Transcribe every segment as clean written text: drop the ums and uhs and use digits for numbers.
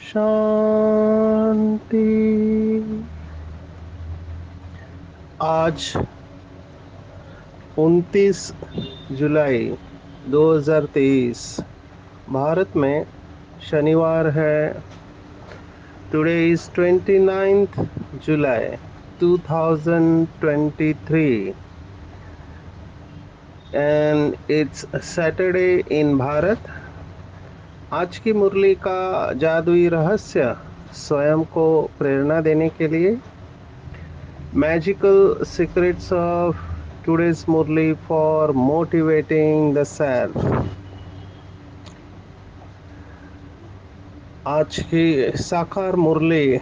शांति। आज 29 जुलाई 2023 भारत में शनिवार है। Today is 29th July 2023 and it's Saturday इन भारत। आज की मुरली का जादुई रहस्य स्वयं को प्रेरणा देने के लिए मैजिकल सीक्रेट्स ऑफ टुडेज मुरली फॉर मोटिवेटिंग द सेल्फ। आज की साकार मुरली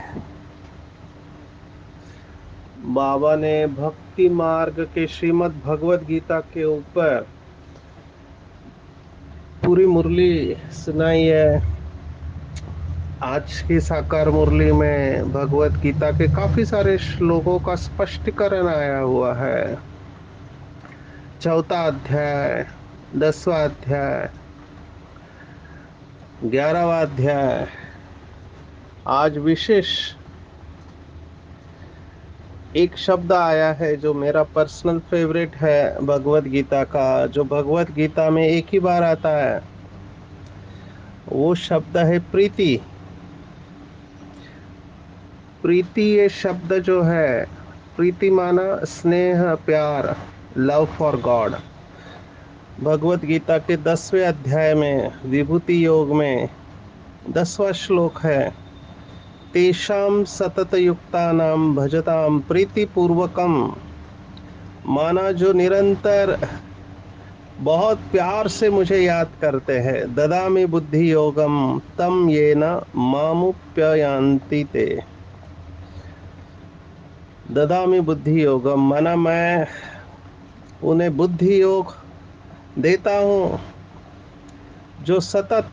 बाबा ने भक्ति मार्ग के श्रीमद् भगवत गीता के ऊपर पूरी मुरली सुनाई है। आज की साकार मुरली में भगवत गीता के काफी सारे श्लोकों का स्पष्टीकरण आया हुआ है। चौथा अध्याय, 10वां अध्याय, 11वां अध्याय। आज विशेष एक शब्द आया है जो मेरा पर्सनल फेवरेट है भगवत गीता का, जो भगवत गीता में एक ही बार आता है। वो शब्द है प्रीति। प्रीति ये शब्द जो है, प्रीति माना स्नेह, प्यार, love for God. Bhagavad Gita के 10वें अध्याय में विभूति योग में 10वां श्लोक है, तेषाम सतत युक्तानां भजताम प्रीतिपूर्वकम। माना जो निरंतर बहुत प्यार से मुझे याद करते हैं, ददामि बुद्धि योगम तम येन मामुप्ययान्ति ते। ददामि बुद्धि योगम माना मैं उन्हें बुद्धि योग देता हूँ जो सतत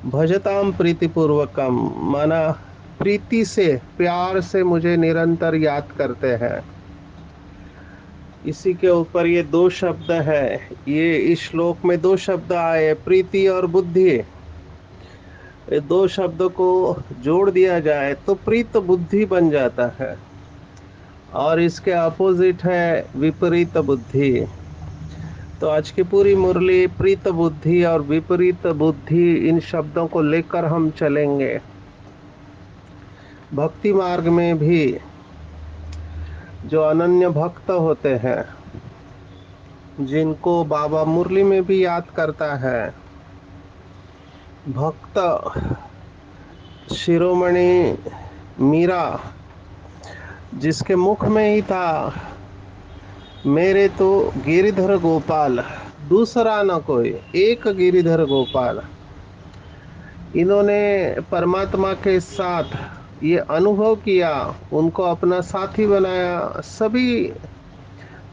भजताम प्रीतिपूर्वकम माना प्रीति से, प्यार से मुझे निरंतर याद करते हैं। इसी के ऊपर ये दो शब्द है। ये इस श्लोक में दो शब्द आए, प्रीति और बुद्धि। ये दो शब्द को जोड़ दिया जाए तो प्रीत बुद्धि बन जाता है, और इसके अपोजिट है विपरीत बुद्धि। तो आज की पूरी मुरली प्रीत बुद्धि और विपरीत बुद्धि, इन शब्दों को लेकर हम चलेंगे। भक्ति मार्ग में भी जो अनन्य भक्त होते हैं, जिनको बाबा मुरली में भी याद करता है, भक्त शिरोमणि मीरा, जिसके मुख में ही था, मेरे तो गिरिधर गोपाल, दूसरा न कोई, एक गिरिधर गोपाल। इन्होंने परमात्मा के साथ ये अनुभव किया, उनको अपना साथी बनाया। सभी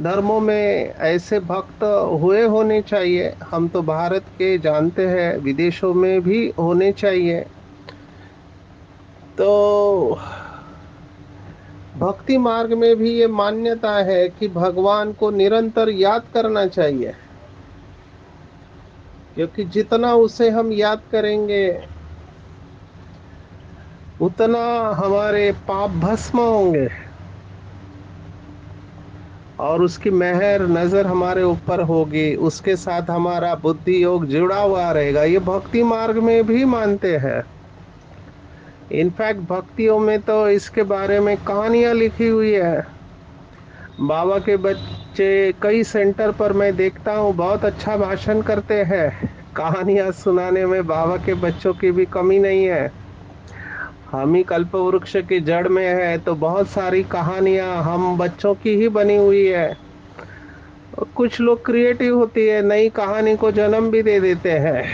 धर्मों में ऐसे भक्त हुए होने चाहिए। हम तो भारत के जानते हैं, विदेशों में भी होने चाहिए। तो भक्ति मार्ग में भी ये मान्यता है कि भगवान को निरंतर याद करना चाहिए, क्योंकि जितना उसे हम याद करेंगे उतना हमारे पाप भस्म होंगे और उसकी मेहर नजर हमारे ऊपर होगी। उसके साथ हमारा बुद्धि योग जुड़ा हुआ रहेगा। ये भक्ति मार्ग में भी मानते हैं। इनफैक्ट भक्तियों में तो इसके बारे में कहानियां लिखी हुई है। बाबा के बच्चे कई सेंटर पर मैं देखता हूँ, बहुत अच्छा भाषण करते हैं। कहानियां सुनाने में बाबा के बच्चों की भी कमी नहीं है। हम ही कल्प वृक्ष की जड़ में है, तो बहुत सारी कहानियां हम बच्चों की ही बनी हुई है। कुछ लोग क्रिएटिव होती है, नई कहानी को जन्म भी दे देते हैं।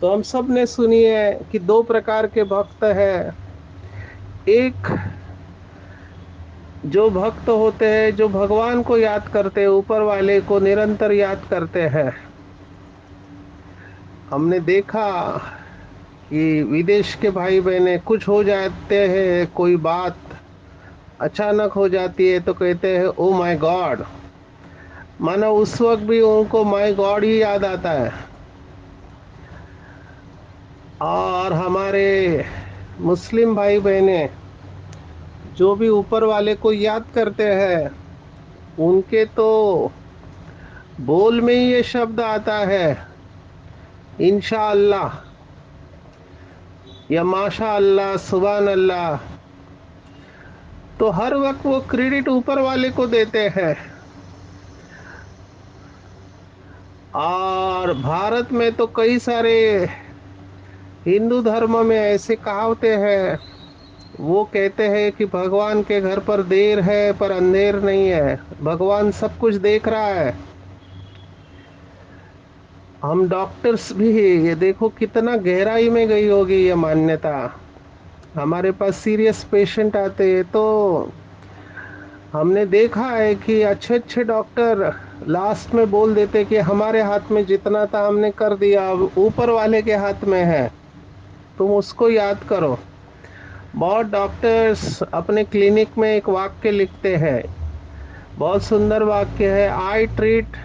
तो हम सब ने सुनी है कि दो प्रकार के भक्त हैं। एक जो भक्त होते हैं जो भगवान को याद करते हैं, ऊपर वाले को निरंतर याद करते हैं। हमने देखा कि विदेश के भाई बहने कुछ हो जाते हैं, कोई बात अचानक हो जाती है तो कहते हैं ओ माय गॉड। मानो उस वक्त भी उनको माय गॉड ही याद आता है। और हमारे मुस्लिम भाई बहने जो भी ऊपर वाले को याद करते हैं, उनके तो बोल में ही ये शब्द आता है, इंशाअल्लाह या माशा अल्लाह, सुभान अल्लाह। तो हर वक्त वो क्रेडिट ऊपर वाले को देते हैं। और भारत में तो कई सारे हिंदू धर्म में ऐसे कहावते हैं, वो कहते हैं कि भगवान के घर पर देर है पर अंधेर नहीं है, भगवान सब कुछ देख रहा है। हम डॉक्टर्स भी, ये देखो कितना गहराई में गई होगी ये मान्यता। हमारे पास सीरियस पेशेंट आते हैं तो हमने देखा है कि अच्छे अच्छे डॉक्टर लास्ट में बोल देते कि हमारे हाथ में जितना था हमने कर दिया, अब ऊपर वाले के हाथ में है, तुम उसको याद करो। बहुत डॉक्टर्स अपने क्लिनिक में एक वाक्य लिखते हैं, बहुत सुंदर वाक्य है, आई ट्रीट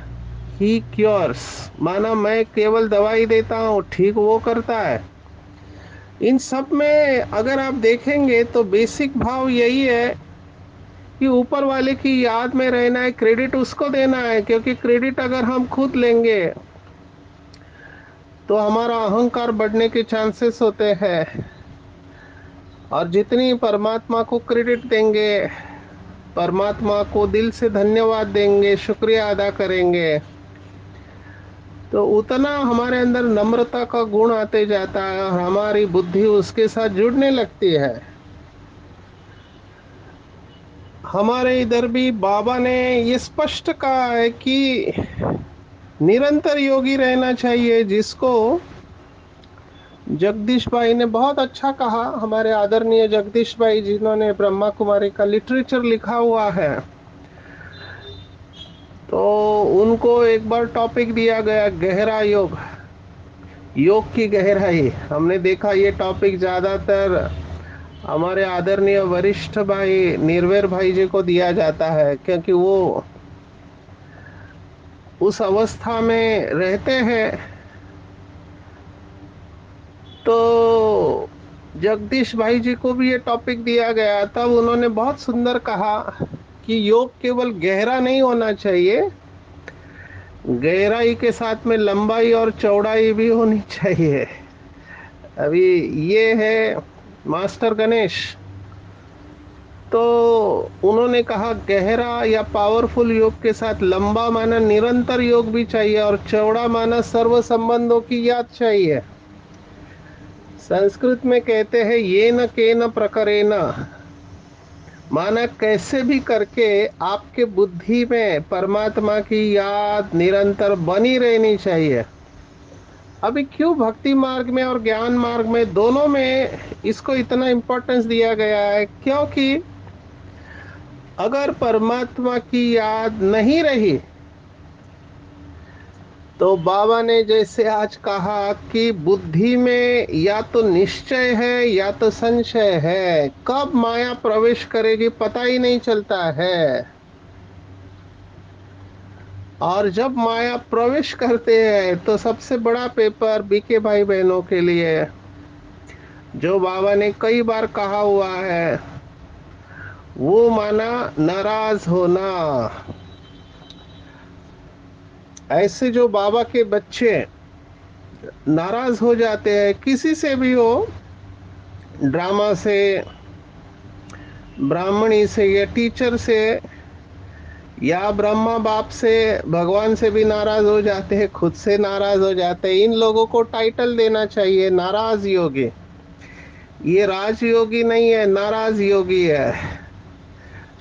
ही क्योर्स। माना मैं केवल दवाई देता हूँ, ठीक वो करता है। इन सब में अगर आप देखेंगे तो बेसिक भाव यही है कि ऊपर वाले की याद में रहना है, क्रेडिट उसको देना है। क्योंकि क्रेडिट अगर हम खुद लेंगे तो हमारा अहंकार बढ़ने के चांसेस होते हैं। और जितनी परमात्मा को क्रेडिट देंगे, परमात्मा को दिल से धन्यवाद देंगे, शुक्रिया अदा करेंगे, तो उतना हमारे अंदर नम्रता का गुण आते जाता है और हमारी बुद्धि उसके साथ जुड़ने लगती है। हमारे इधर भी बाबा ने ये स्पष्ट कहा है कि निरंतर योगी रहना चाहिए, जिसको जगदीश भाई ने बहुत अच्छा कहा, हमारे आदरणीय जगदीश भाई जिन्होंने ब्रह्मा कुमारी का लिटरेचर लिखा हुआ है। तो उनको एक बार टॉपिक दिया गया, गहरा योग, योग की गहराई। हमने देखा ये टॉपिक ज्यादातर हमारे आदरणीय वरिष्ठ भाई निर्वैर भाई जी को दिया जाता है, क्योंकि वो उस अवस्था में रहते हैं। तो जगदीश भाई जी को भी ये टॉपिक दिया गया, तब उन्होंने बहुत सुंदर कहा कि योग केवल गहरा नहीं होना चाहिए, गहराई के साथ में लंबाई और चौड़ाई भी होनी चाहिए। अभी ये है मास्टर गणेश। तो उन्होंने कहा गहरा या पावरफुल योग के साथ लंबा माना निरंतर योग भी चाहिए और चौड़ा माना सर्व संबंधों की याद चाहिए। संस्कृत में कहते हैं ये न के न प्रकरे न, माना कैसे भी करके आपके बुद्धि में परमात्मा की याद निरंतर बनी रहनी चाहिए। अभी क्यों भक्ति मार्ग में और ज्ञान मार्ग में दोनों में इसको इतना इम्पोर्टेंस दिया गया है? क्योंकि अगर परमात्मा की याद नहीं रही तो बाबा ने जैसे आज कहा कि बुद्धि में या तो निश्चय है या तो संशय है, कब माया प्रवेश करेगी पता ही नहीं चलता है। और जब माया प्रवेश करते हैं तो सबसे बड़ा पेपर बीके भाई बहनों के लिए, जो बाबा ने कई बार कहा हुआ है, वो माना नाराज होना। ऐसे जो बाबा के बच्चे नाराज हो जाते हैं किसी से भी हो, ड्रामा से, ब्राह्मणी से या टीचर से या ब्रह्मा बाप से, भगवान से भी नाराज हो जाते हैं, खुद से नाराज हो जाते हैं। इन लोगों को टाइटल देना चाहिए नाराज योगी। ये राजयोगी नहीं है, नाराज योगी है।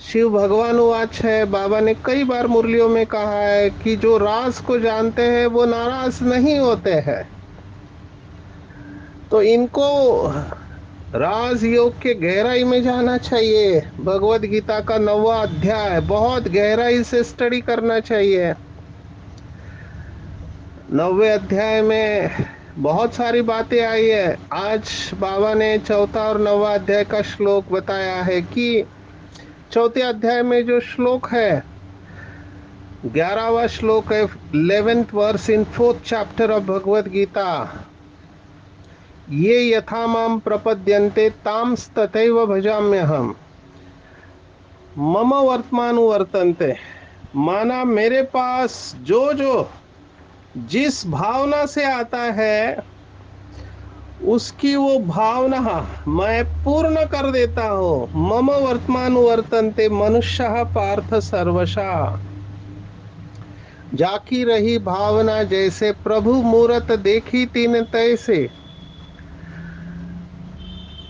शिव भगवान वाच है, बाबा ने कई बार मुरलियों में कहा है कि जो राज को जानते हैं वो नाराज नहीं होते हैं। तो इनको राजयोग के गहराई में जाना चाहिए। भगवत गीता का 9वां अध्याय बहुत गहराई से स्टडी करना चाहिए। 9वें अध्याय में बहुत सारी बातें आई है। आज बाबा ने चौथा और 9वां अध्याय का श्लोक बताया है कि चौथे अध्याय में जो श्लोक है, 11वां श्लोक है, 11th verse in 4th chapter of Bhagavad Gita. ये यथा माम प्रपद्यन्ते तांस तथैव भजाम्यहम् मम वर्तमान वर्तन्ते। माना मेरे पास जो जो जिस भावना से आता है उसकी वो भावना मैं पूर्ण कर देता हूं। मम वर्तमान वर्तन्ते मनुष्यः पार्थ सर्वशा। जाकी रही भावना जैसे प्रभु मूरत देखी तीन तैसे।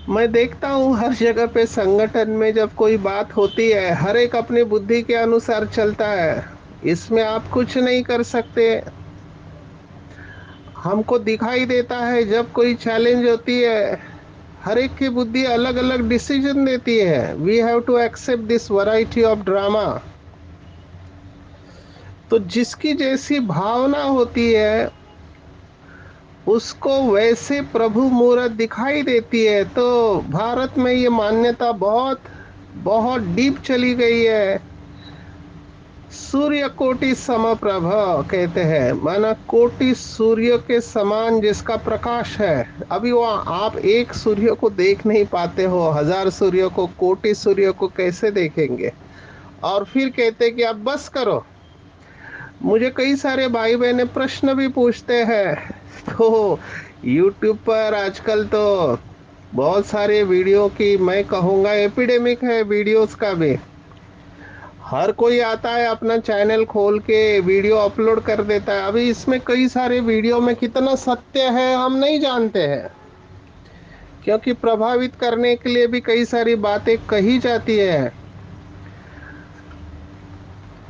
मैं देखता हूँ हर जगह पे संगठन में जब कोई बात होती है, हर एक अपनी बुद्धि के अनुसार चलता है। इसमें आप कुछ नहीं कर सकते। हमको दिखाई देता है जब कोई चैलेंज होती है, हर एक की बुद्धि अलग अलग डिसीजन देती है। We have to accept this variety of drama. तो जिसकी जैसी भावना होती है उसको वैसे प्रभु मूरत दिखाई देती है। तो भारत में ये मान्यता बहुत बहुत डीप चली गई है। सूर्य कोटि समप्रभ कहते हैं, माना कोटि सूर्य के समान जिसका प्रकाश है। अभी वो आप एक सूर्य को देख नहीं पाते हो, 1000 सूर्य को, कोटि सूर्य को कैसे देखेंगे। और फिर कहते कि अब बस करो। मुझे कई सारे भाई बहने प्रश्न भी पूछते हैं। तो YouTube पर आजकल तो बहुत सारे वीडियो की मैं कहूँगा एपिडेमिक है, वीडियोस का भी। हर कोई आता है अपना चैनल खोल के वीडियो अपलोड कर देता है। अभी इसमें कई सारे वीडियो में कितना सत्य है हम नहीं जानते हैं, क्योंकि प्रभावित करने के लिए भी कई सारी बातें कही जाती है।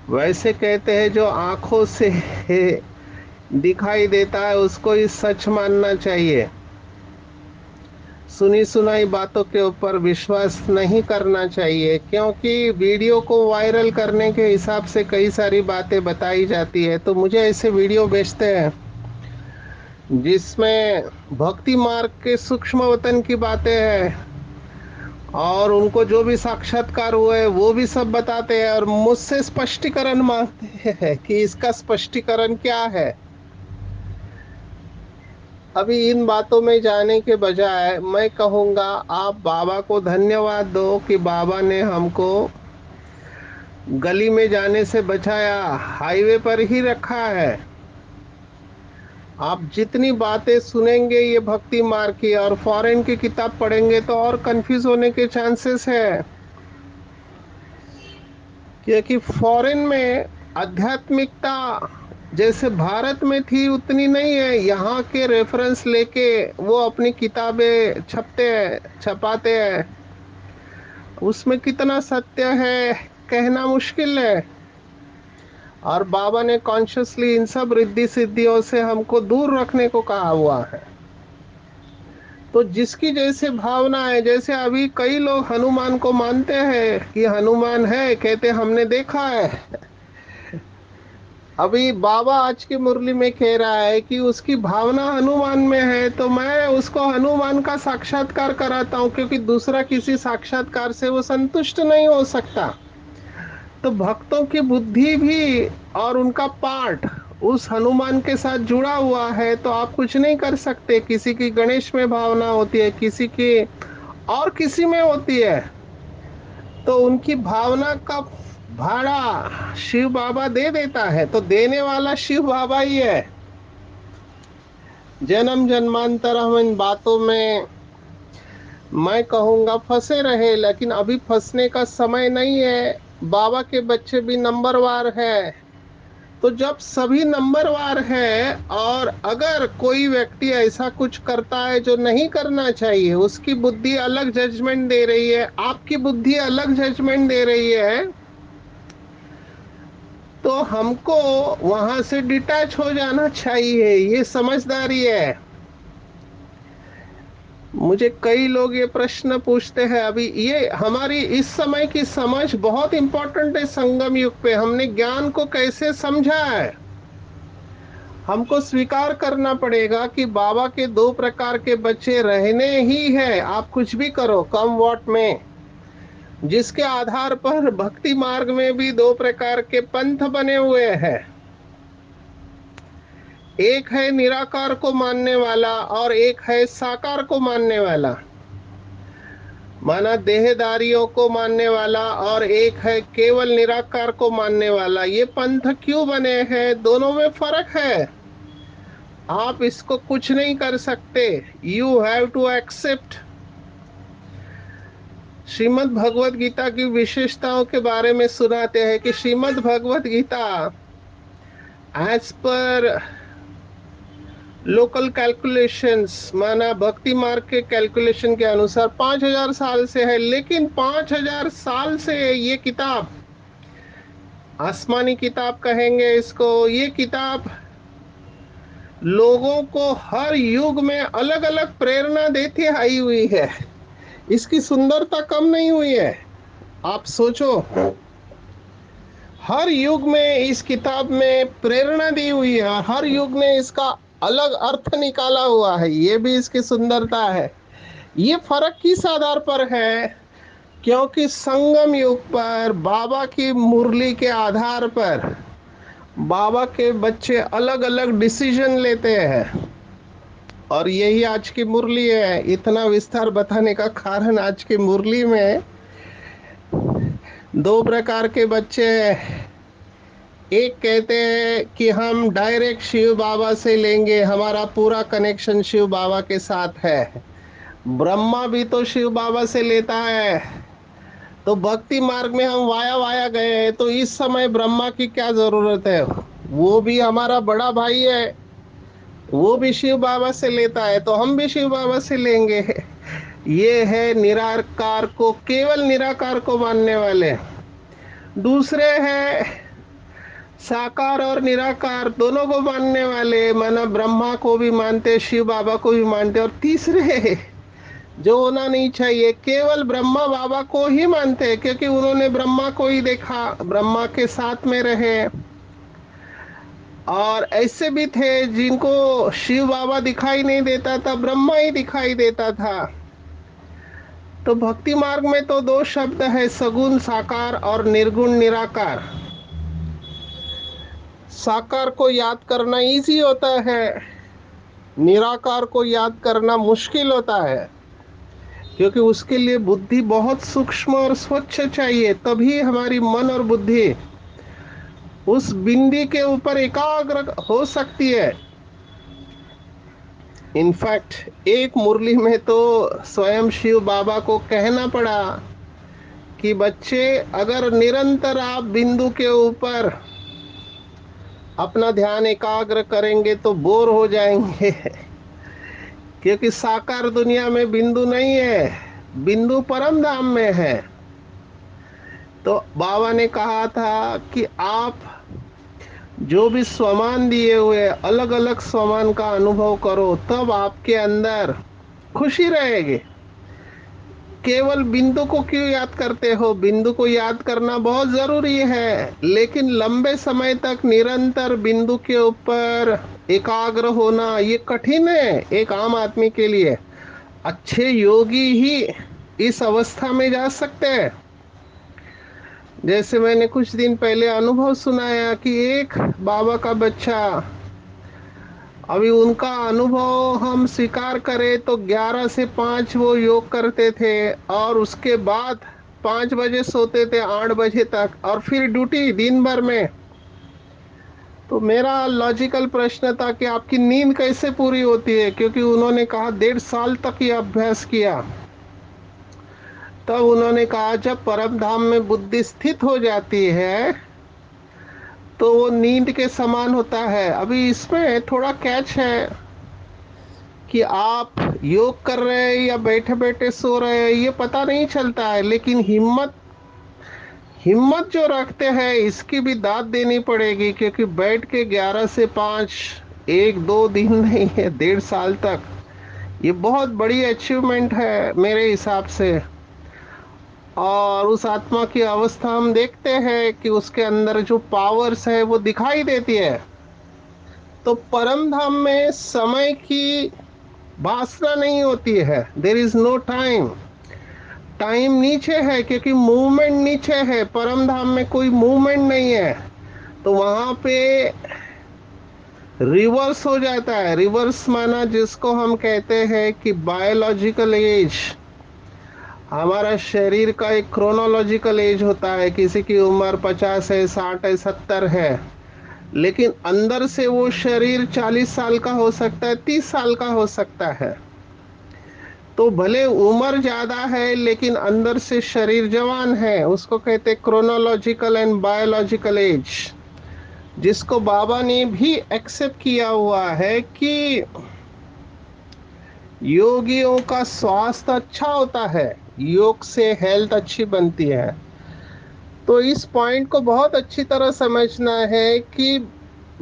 वैसे कहते हैं जो आंखों से दिखाई देता है उसको ही सच मानना चाहिए। सुनी सुनाई बातों के ऊपर विश्वास नहीं करना चाहिए, क्योंकि वीडियो को वायरल करने के हिसाब से कई सारी बातें बताई जाती है। तो मुझे ऐसे वीडियो भेजते हैं जिसमें भक्ति मार्ग के सूक्ष्म वतन की बातें हैं, और उनको जो भी साक्षात्कार हुए वो भी सब बताते हैं, और मुझसे स्पष्टीकरण मांगते हैं कि इसका स्पष्टीकरण क्या है। अभी इन बातों में जाने के बजाय मैं कहूँगा आप बाबा को धन्यवाद दो कि बाबा ने हमको गली में जाने से बचाया, हाईवे पर ही रखा है। आप जितनी बातें सुनेंगे ये भक्ति मार्ग की और फॉरेन की किताब पढ़ेंगे तो और कंफ्यूज होने के चांसेस है, क्योंकि फॉरेन में आध्यात्मिकता जैसे भारत में थी उतनी नहीं है। यहाँ के रेफरेंस लेके वो अपनी किताबें छपते हैं, छपाते हैं। उसमें कितना सत्य है कहना मुश्किल है। और बाबा ने कॉन्शियसली इन सब रिद्धि सिद्धियों से हमको दूर रखने को कहा हुआ है। तो जिसकी जैसे भावना है, जैसे अभी कई लोग हनुमान को मानते हैं कि हनुमान है, कहते हमने देखा है। अभी बाबा आज की मुरली में कह रहा है कि उसकी भावना हनुमान में है, तो मैं उसको हनुमान का साक्षात्कार कराता हूँ, क्योंकि दूसरा किसी साक्षात्कार से वो संतुष्ट नहीं हो सकता। तो भक्तों की बुद्धि भी और उनका पार्ट उस हनुमान के साथ जुड़ा हुआ है, तो आप कुछ नहीं कर सकते। किसी की गणेश में भावना होती है, किसी की और किसी में होती है, तो उनकी भावना का भाड़ा शिव बाबा दे देता है। तो देने वाला शिव बाबा ही है। जन्म जन्मांतर हम इन बातों में मैं कहूँगा फंसे रहे, लेकिन अभी फंसने का समय नहीं है। बाबा के बच्चे भी नंबरवार है। तो जब सभी नंबरवार है, और अगर कोई व्यक्ति ऐसा कुछ करता है जो नहीं करना चाहिए, उसकी बुद्धि अलग जजमेंट दे रही है, आपकी बुद्धि अलग जजमेंट दे रही है, तो हमको वहां से डिटैच हो जाना चाहिए। ये समझदारी है। मुझे कई लोग ये प्रश्न पूछते हैं। अभी ये हमारी इस समय की समझ बहुत इंपॉर्टेंट है। संगम युग पे हमने ज्ञान को कैसे समझा है, हमको स्वीकार करना पड़ेगा कि बाबा के दो प्रकार के बच्चे रहने ही है। आप कुछ भी करो, कम वॉट में, जिसके आधार पर भक्ति मार्ग में भी दो प्रकार के पंथ बने हुए हैं। एक है निराकार को मानने वाला और एक है साकार को मानने वाला, माना देहदारियों को मानने वाला, और एक है केवल निराकार को मानने वाला। ये पंथ क्यों बने हैं? दोनों में फर्क है। आप इसको कुछ नहीं कर सकते। You have to accept. Shrimad Bhagavad Gita की विशेषताओं के बारे में सुनाते हैं कि Shrimad Bhagavad Gita as per local calculations, माना भक्ति मार्ग के कैलकुलेशन के अनुसार 5000 साल से है। लेकिन 5000 साल से ये किताब, आसमानी किताब कहेंगे इसको, ये किताब लोगों को हर युग में अलग अलग प्रेरणा देती आई हुई है। इसकी सुंदरता कम नहीं हुई है। आप सोचो, हर युग में इस किताब में प्रेरणा दी हुई है, हर युग ने इसका अलग अर्थ निकाला हुआ है। ये भी इसकी सुंदरता है। ये फर्क किस आधार पर है? क्योंकि संगम युग पर बाबा की मुरली के आधार पर बाबा के बच्चे अलग अलग डिसीजन लेते हैं, और यही आज की मुरली है। इतना विस्तार बताने का कारण, आज की मुरली में दो प्रकार के बच्चे हैं। एक कहते हैं कि हम डायरेक्ट शिव बाबा से लेंगे, हमारा पूरा कनेक्शन शिव बाबा के साथ है। ब्रह्मा भी तो शिव बाबा से लेता है। तो भक्ति मार्ग में हम वाया वाया गए हैं, तो इस समय ब्रह्मा की क्या जरूरत है? वो भी हमारा बड़ा भाई है, वो भी शिव बाबा से लेता है, तो हम भी शिव बाबा से लेंगे। ये है निराकार को, केवल निराकार को मानने वाले। दूसरे हैं साकार और निराकार दोनों को मानने वाले, माना ब्रह्मा को भी मानते, शिव बाबा को भी मानते। और तीसरे जो होना नहीं चाहिए, केवल ब्रह्मा बाबा को ही मानते हैं, क्योंकि उन्होंने ब्रह्मा को ही देखा, ब्रह्मा के साथ में रहे। और ऐसे भी थे जिनको शिव बाबा दिखाई नहीं देता था, ब्रह्मा ही दिखाई देता था। तो भक्ति मार्ग में तो दो शब्द है, सगुण साकार और निर्गुण निराकार। साकार को याद करना इजी होता है, निराकार को याद करना मुश्किल होता है, क्योंकि उसके लिए बुद्धि बहुत सूक्ष्म और स्वच्छ चाहिए, तभी हमारी मन और बुद्धि उस बिंदी के ऊपर एकाग्र हो सकती है। इनफैक्ट एक मुरली में तो स्वयं शिव बाबा को कहना पड़ा कि बच्चे, अगर निरंतर आप बिंदु के ऊपर अपना ध्यान एकाग्र करेंगे तो बोर हो जाएंगे, क्योंकि साकार दुनिया में बिंदु नहीं है, बिंदु परम धाम में है। तो बाबा ने कहा था कि आप जो भी स्वमान दिए हुए अलग अलग स्वमान का अनुभव करो, तब आपके अंदर खुशी रहेगी। केवल बिंदु को क्यों याद करते हो? बिंदु को याद करना बहुत जरूरी है, लेकिन लंबे समय तक निरंतर बिंदु के ऊपर एकाग्र होना ये कठिन है एक आम आदमी के लिए। अच्छे योगी ही इस अवस्था में जा सकते हैं। जैसे मैंने कुछ दिन पहले अनुभव सुनाया कि एक बाबा का बच्चा, अभी उनका अनुभव हम स्वीकार करें तो 11 से 5 वो योग करते थे, और उसके बाद 5 बजे सोते थे 8 बजे तक, और फिर ड्यूटी दिन भर में। तो मेरा लॉजिकल प्रश्न था कि आपकी नींद कैसे पूरी होती है? क्योंकि उन्होंने कहा 1.5 साल तक ये अभ्यास किया। तब उन्होंने कहा जब परम धाम में बुद्धि स्थित हो जाती है तो वो नींद के समान होता है। अभी इसमें थोड़ा कैच है कि आप योग कर रहे हैं या बैठे बैठे सो रहे हैं ये पता नहीं चलता है, लेकिन हिम्मत हिम्मत जो रखते हैं इसकी भी दाद देनी पड़ेगी, क्योंकि बैठ के 11 से 5 1 2 दिन नहीं है, 1.5 साल तक ये बहुत बड़ी अचीवमेंट है मेरे हिसाब से। और उस आत्मा की अवस्था हम देखते हैं कि उसके अंदर जो पावर्स है वो दिखाई देती है। तो परम धाम में समय की वासना नहीं होती है, there is no time. Time नीचे है क्योंकि मूवमेंट नीचे है, परम धाम में कोई मूवमेंट नहीं है। तो वहां पे रिवर्स हो जाता है। रिवर्स माना जिसको हम कहते हैं कि बायोलॉजिकल एज, हमारा शरीर का एक क्रोनोलॉजिकल एज होता है। किसी की उम्र 50 है, 60 है, 70 है, लेकिन अंदर से वो शरीर 40 साल का हो सकता है, 30 साल का हो सकता है। तो भले उम्र ज्यादा है लेकिन अंदर से शरीर जवान है, उसको कहते हैं क्रोनोलॉजिकल एंड बायोलॉजिकल एज। जिसको बाबा ने भी एक्सेप्ट किया हुआ है कि योगियों का स्वास्थ्य अच्छा होता है, योग से हेल्थ अच्छी बनती है। तो इस पॉइंट को बहुत अच्छी तरह समझना है कि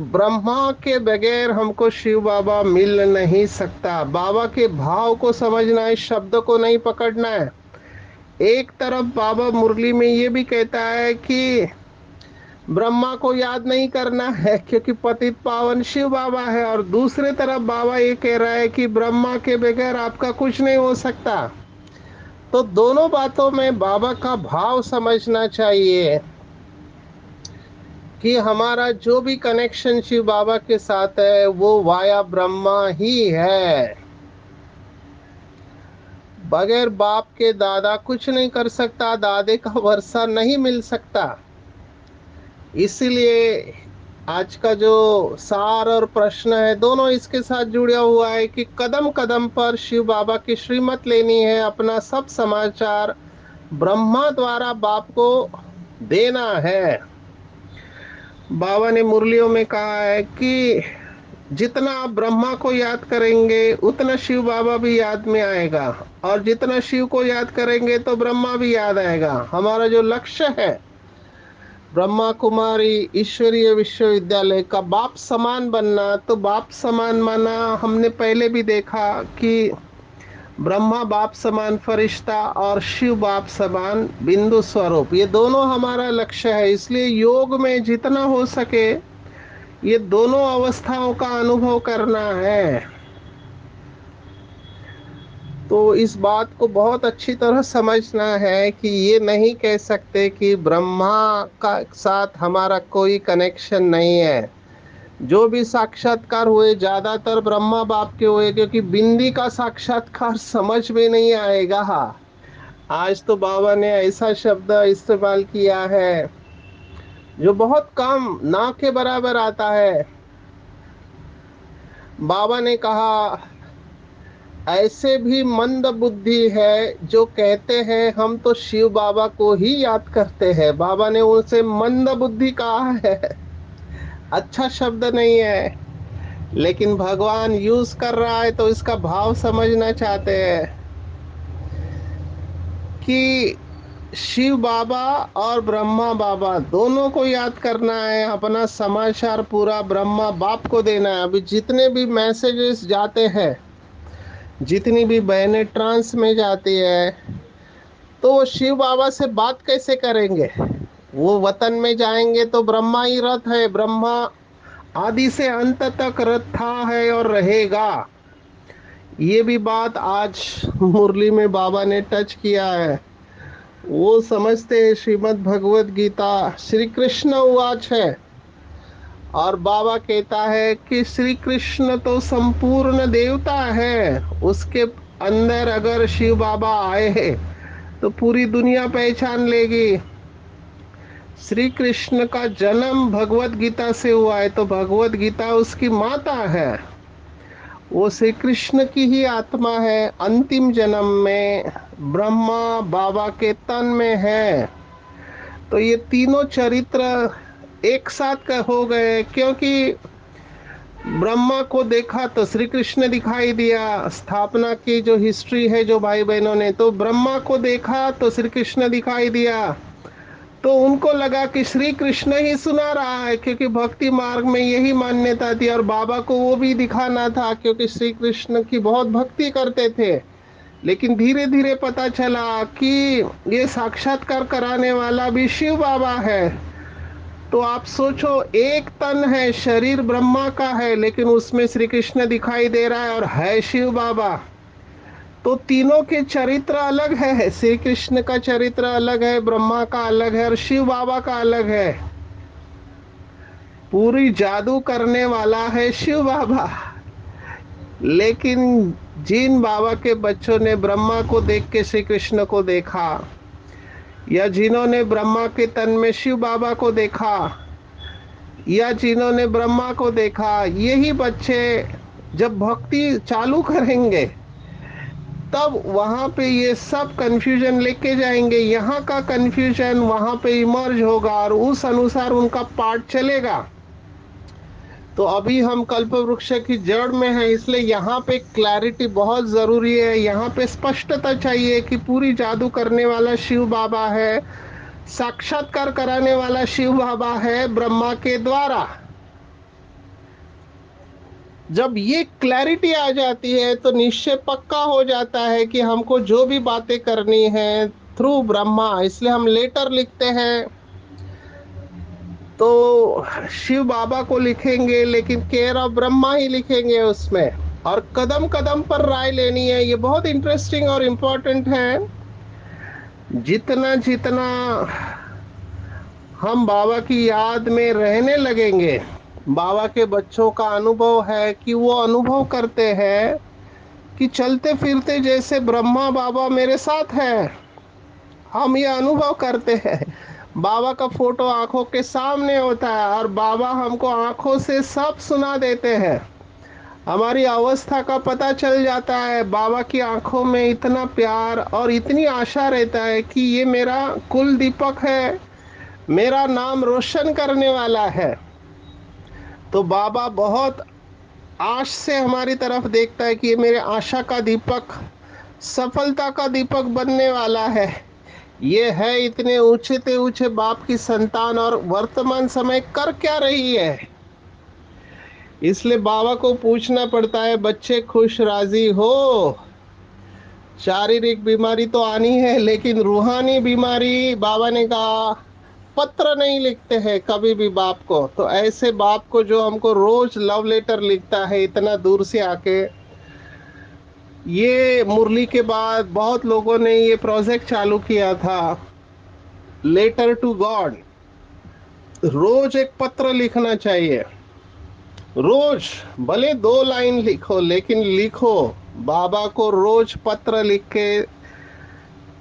ब्रह्मा के बगैर हमको शिव बाबा मिल नहीं सकता। बाबा के भाव को समझना है, शब्द को नहीं पकड़ना है। एक तरफ बाबा मुरली में ये भी कहता है कि ब्रह्मा को याद नहीं करना है क्योंकि पतित पावन शिव बाबा है, और दूसरे तरफ बाबा ये कह रहा है कि ब्रह्मा के बगैर आपका कुछ नहीं हो सकता। तो दोनों बातों में बाबा का भाव समझना चाहिए कि हमारा जो भी कनेक्शन शिव बाबा के साथ है वो वाया ब्रह्मा ही है। बगैर बाप के दादा कुछ नहीं कर सकता, दादे का वर्षा नहीं मिल सकता। इसीलिए आज का जो सार और प्रश्न है दोनों इसके साथ जुड़ा हुआ है कि कदम कदम पर शिव बाबा की श्रीमत लेनी है, अपना सब समाचार ब्रह्मा द्वारा बाप को देना है। बाबा ने मुरलियों में कहा है कि जितना आप ब्रह्मा को याद करेंगे उतना शिव बाबा भी याद में आएगा, और जितना शिव को याद करेंगे तो ब्रह्मा भी याद आएगा। हमारा जो लक्ष्य है ब्रह्मा कुमारी ईश्वरीय विश्वविद्यालय का बाप समान बनना, तो बाप समान माना हमने पहले भी देखा कि ब्रह्मा बाप समान फरिश्ता और शिव बाप समान बिंदु स्वरूप, ये दोनों हमारा लक्ष्य है। इसलिए योग में जितना हो सके ये दोनों अवस्थाओं का अनुभव करना है। तो इस बात को बहुत अच्छी तरह समझना है कि ये नहीं कह सकते कि ब्रह्मा का साथ हमारा कोई कनेक्शन नहीं है। जो भी साक्षात्कार हुए ज्यादातर ब्रह्मा बाप के हुए, क्योंकि बिंदी का साक्षात्कार समझ में नहीं आएगा। आज तो बाबा ने ऐसा शब्द इस्तेमाल किया है जो बहुत कम ना के बराबर आता है। बाबा ने कहा ऐसे भी मंद बुद्धि है जो कहते हैं हम तो शिव बाबा को ही याद करते हैं। बाबा ने उनसे मंद बुद्धि कहा है, अच्छा शब्द नहीं है, लेकिन भगवान यूज कर रहा है तो इसका भाव समझना चाहते हैं कि शिव बाबा और ब्रह्मा बाबा दोनों को याद करना है, अपना समाचार पूरा ब्रह्मा बाप को देना है। अभी जितने भी मैसेजेस जाते हैं, जितनी भी बहनें ट्रांस में जाती है, तो वो शिव बाबा से बात कैसे करेंगे? वो वतन में जाएंगे तो ब्रह्मा ही रथ है, ब्रह्मा आदि से अंत तक रथ था है और रहेगा। ये भी बात आज मुरली में बाबा ने टच किया है। वो समझते हैं श्रीमद् भगवत गीता श्री कृष्ण उवाच है, और बाबा कहता है कि श्री कृष्ण तो संपूर्ण देवता है, उसके अंदर अगर शिव बाबा आए तो पूरी दुनिया पहचान लेगी। श्री कृष्ण का जन्म भगवत गीता से हुआ है तो भगवत गीता उसकी माता है। वो श्री कृष्ण की ही आत्मा है, अंतिम जन्म में ब्रह्मा बाबा के तन में है। तो ये तीनों चरित्र एक साथ का हो गए, क्योंकि ब्रह्मा को देखा तो श्री कृष्ण दिखाई दिया। स्थापना की जो हिस्ट्री है जो भाई बहनों ने, तो ब्रह्मा को देखा तो श्री कृष्ण दिखाई दिया। तो उनको लगा कि श्री कृष्ण ही सुना रहा है, क्योंकि भक्ति मार्ग में यही मान्यता थी, और बाबा को वो भी दिखाना था क्योंकि श्री कृष्ण की बहुत भक्ति करते थे। लेकिन धीरे धीरे पता चला कि ये साक्षात्कार कराने वाला भी शिव बाबा है। तो आप सोचो, एक तन है, शरीर ब्रह्मा का है, लेकिन उसमें श्री कृष्ण दिखाई दे रहा है और है शिव बाबा। तो तीनों के चरित्र अलग है, श्री कृष्ण का चरित्र अलग है, ब्रह्मा का अलग है और शिव बाबा का अलग है। पूरी जादू करने वाला है शिव बाबा। लेकिन जिन बाबा के बच्चों ने ब्रह्मा को देख के श्री कृष्ण को देखा, या जिन्होंने ब्रह्मा के तन में शिव बाबा को देखा, या जिन्होंने ब्रह्मा को देखा, यही बच्चे जब भक्ति चालू करेंगे तब वहां पे ये सब कंफ्यूजन लेके जाएंगे। यहाँ का कंफ्यूजन वहां पे इमर्ज होगा और उस अनुसार उनका पाठ चलेगा। तो अभी हम कल्प वृक्ष की जड़ में है, इसलिए यहाँ पे क्लैरिटी बहुत जरूरी है। यहाँ पे स्पष्टता चाहिए कि पूरी जादू करने वाला शिव बाबा है, साक्षात्कार कराने वाला शिव बाबा है ब्रह्मा के द्वारा। जब ये क्लैरिटी आ जाती है तो निश्चय पक्का हो जाता है कि हमको जो भी बातें करनी है थ्रू ब्रह्मा, इसलिए हम लेटर लिखते हैं तो शिव बाबा को लिखेंगे, लेकिन केयर ऑफ ब्रह्मा ही लिखेंगे उसमें। और कदम कदम पर राय लेनी है, ये बहुत इंटरेस्टिंग और इम्पोर्टेंट है। जितना जितना हम बाबा की याद में रहने लगेंगे, बाबा के बच्चों का अनुभव है कि वो अनुभव करते हैं कि चलते फिरते जैसे ब्रह्मा बाबा मेरे साथ है। हम ये अनुभव करते हैं, बाबा का फोटो आंखों के सामने होता है और बाबा हमको आंखों से सब सुना देते हैं। हमारी अवस्था का पता चल जाता है। बाबा की आंखों में इतना प्यार और इतनी आशा रहता है कि ये मेरा कुल दीपक है, मेरा नाम रोशन करने वाला है। तो बाबा बहुत आश से हमारी तरफ देखता है कि ये मेरे आशा का दीपक, सफलता का दीपक बनने वाला है। ये है इतने ऊंचे से ऊंचे बाप की संतान और वर्तमान समय कर क्या रही है। इसलिए बाबा को पूछना पड़ता है, बच्चे खुश राजी हो? शारीरिक बीमारी तो आनी है, लेकिन रूहानी बीमारी, बाबा ने कहा पत्र नहीं लिखते हैं कभी भी बाप को। तो ऐसे बाप को जो हमको रोज लव लेटर लिखता है इतना दूर से आके। ये मुरली के बाद बहुत लोगों ने ये प्रोजेक्ट चालू किया था, लेटर टू गॉड। रोज एक पत्र लिखना चाहिए, रोज भले 2 लाइन लिखो, लेकिन लिखो। बाबा को रोज पत्र लिख के,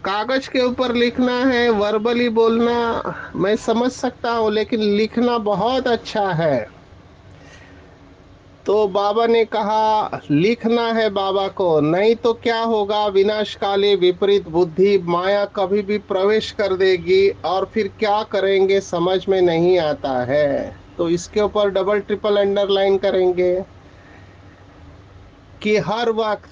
कागज के ऊपर लिखना है, वर्बली बोलना मैं समझ सकता हूँ, लेकिन लिखना बहुत अच्छा है। तो बाबा ने कहा लिखना है बाबा को, नहीं तो क्या होगा, विनाशकाली विपरीत बुद्धि माया कभी भी प्रवेश कर देगी और फिर क्या करेंगे समझ में नहीं आता है। तो इसके ऊपर डबल ट्रिपल अंडरलाइन करेंगे कि हर वक्त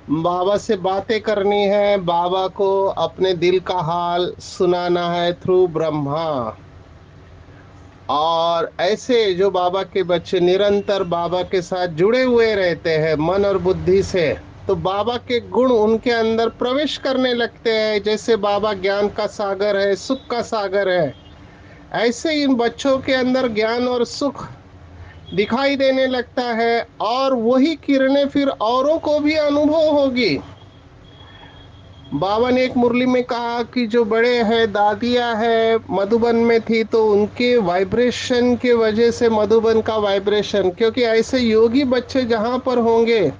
बाबा से बातें करनी है, बाबा को अपने दिल का हाल सुनाना है थ्रू ब्रह्मा। और ऐसे जो बाबा के बच्चे निरंतर बाबा के साथ जुड़े हुए रहते हैं मन और बुद्धि से, तो बाबा के गुण उनके अंदर प्रवेश करने लगते हैं। जैसे बाबा ज्ञान का सागर है, सुख का सागर है, ऐसे इन बच्चों के अंदर ज्ञान और सुख दिखाई देने लगता है, और वही किरणें फिर औरों को भी अनुभव होगी। बाबा ने एक मुरली में कहा कि जो बड़े हैं, दादियाँ है मधुबन में थी, तो उनके वाइब्रेशन के वजह से मधुबन का वाइब्रेशन, क्योंकि ऐसे योगी बच्चे जहाँ पर होंगे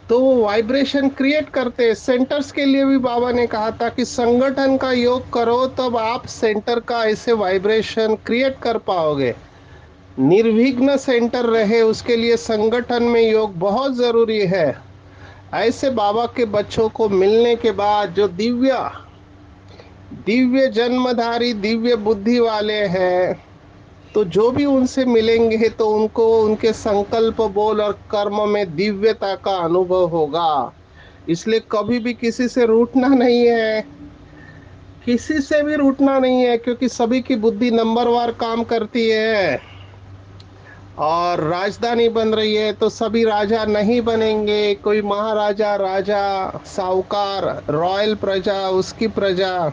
तो वो वाइब्रेशन क्रिएट करते हैं। सेंटर्स के लिए भी बाबा ने कहा था कि संगठन का योग करो तब आप सेंटर का ऐसे वाइब्रेशन क्रिएट कर पाओगे। निर्विघ्न सेंटर रहे उसके लिए संगठन में योग बहुत जरूरी है। ऐसे बाबा के बच्चों को मिलने के बाद जो दिव्य दिव्य जन्मधारी दिव्य बुद्धि वाले हैं, तो जो भी उनसे मिलेंगे तो उनको उनके संकल्प बोल और कर्म में दिव्यता का अनुभव होगा। इसलिए कभी भी किसी से रूठना नहीं है। किसी से भी रूठना नहीं है, क्योंकि सभी की बुद्धि नंबरवार काम करती है। और राजधानी बन रही है तो सभी राजा नहीं बनेंगे, कोई महाराजा, राजा, साहूकार, रॉयल प्रजा, उसकी प्रजा,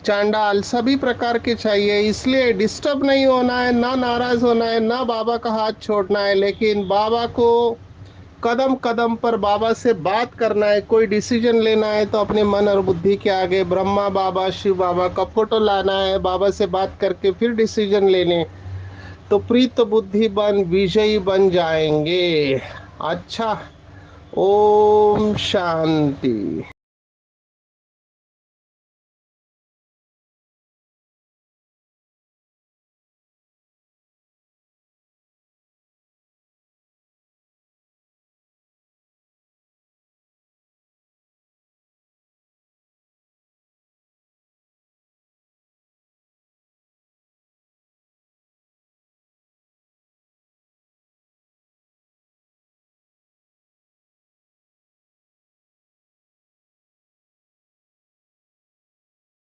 चांडाल, सभी प्रकार के चाहिए। इसलिए डिस्टर्ब नहीं होना है, ना नाराज होना है, ना बाबा का हाथ छोड़ना है, लेकिन बाबा को कदम कदम पर बाबा से बात करना है। कोई डिसीजन लेना है तो अपने मन और बुद्धि के आगे ब्रह्मा बाबा, शिव बाबा का फोटो लाना है, बाबा से बात करके फिर डिसीजन लेने, तो प्रीत बुद्धि बन विजयी बन जाएंगे। अच्छा, ओम शांति।